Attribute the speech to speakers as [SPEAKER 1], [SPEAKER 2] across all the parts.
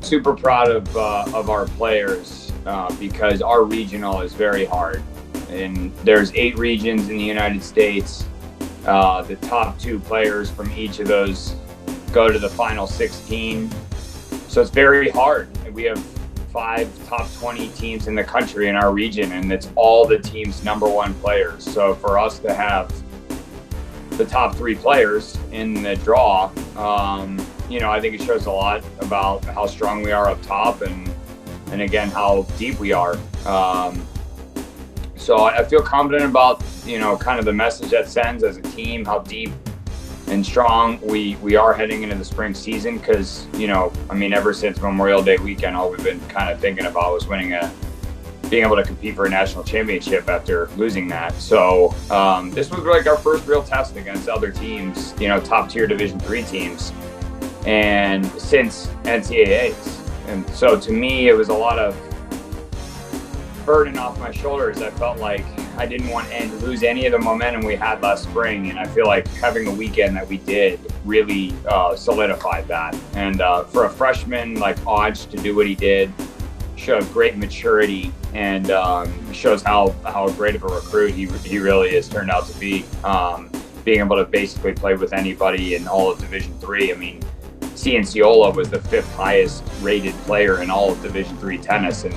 [SPEAKER 1] super proud of our players because our regional is very hard, and there's 8 regions in the United States. The top 2 players from each of those go to the final 16, so it's very hard. We have 5 top 20 teams in the country in our region, and it's all the team's #1 players. So for us to have the top 3 players in the draw, I think it shows a lot about how strong we are up top, and again, how deep we are. So I feel confident about, kind of the message that sends as a team, how deep and strong we are heading into the spring season. Because, ever since Memorial Day weekend, all we've been kind of thinking about was being able to compete for a national championship after losing that. So this was like our first real test against other teams, top tier Division III teams, and since NCAAs. And so to me, it was a lot of burden off my shoulders. I felt like I didn't want to lose any of the momentum we had last spring, and I feel like having a weekend that we did really solidified that. And for a freshman like Oj to do what he did showed great maturity, and shows how great of a recruit he really has turned out to be. Being able to basically play with anybody in all of Division III. Cianciola was the 5th highest rated player in all of Division III tennis, and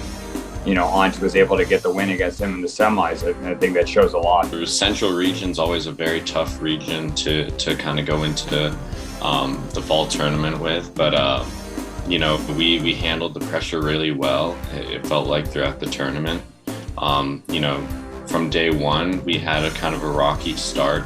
[SPEAKER 1] Oj was able to get the win against him in the semis. I think that shows a lot.
[SPEAKER 2] The Central region's always a very tough region to kind of go into the fall tournament with, but we handled the pressure really well. It felt like throughout the tournament. From day one, we had a kind of a rocky start,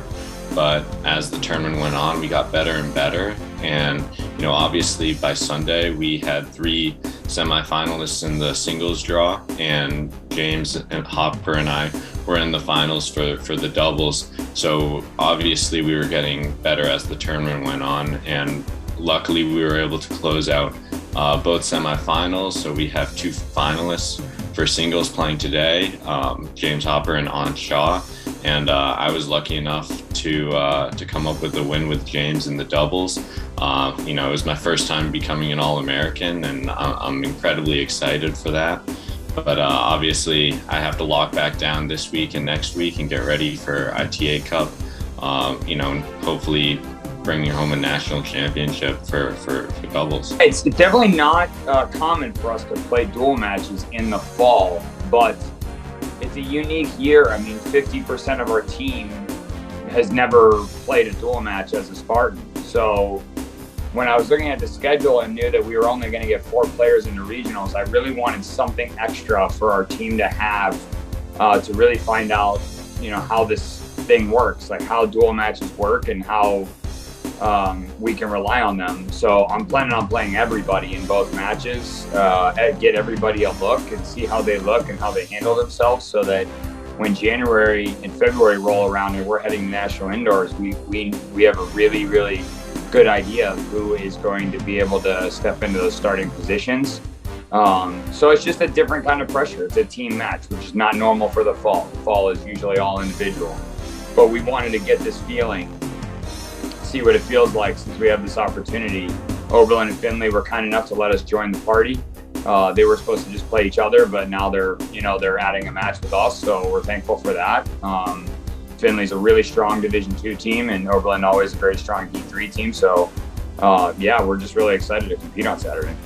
[SPEAKER 2] but as the tournament went on, we got better and better. And, obviously by Sunday, we had 3 semifinalists in the singles draw, and James and Hopper and I were in the finals for the doubles. So obviously we were getting better as the tournament went on, and luckily we were able to close out both semifinals. So we have 2 finalists for singles playing today, James Hopper and Ant Shaw. And I was lucky enough to come up with a win with James in the doubles. It was my first time becoming an All-American, and I'm incredibly excited for that. But obviously, I have to lock back down this week and next week and get ready for ITA Cup. And hopefully bringing home a national championship for doubles.
[SPEAKER 1] It's definitely not common for us to play dual matches in the fall, but it's a unique year. 50% of our team has never played a dual match as a Spartan. So when I was looking at the schedule and knew that we were only going to get 4 players in the regionals, I really wanted something extra for our team to have to really find out, how this thing works, like how dual matches work and how we can rely on them. So I'm planning on playing everybody in both matches, get everybody a look and see how they look and how they handle themselves, so that when January and February roll around and we're heading to national indoors, we have a really, really good idea of who is going to be able to step into those starting positions. So it's just a different kind of pressure. It's a team match, which is not normal for the fall. The fall is usually all individual. But we wanted to get this feeling, see what it feels like since we have this opportunity. Oberlin and Findlay were kind enough to let us join the party. They were supposed to just play each other, but now they're adding a match with us, so we're thankful for that. Findlay's a really strong Division II team, and Oberlin always a very strong D3 team. So, we're just really excited to compete on Saturday.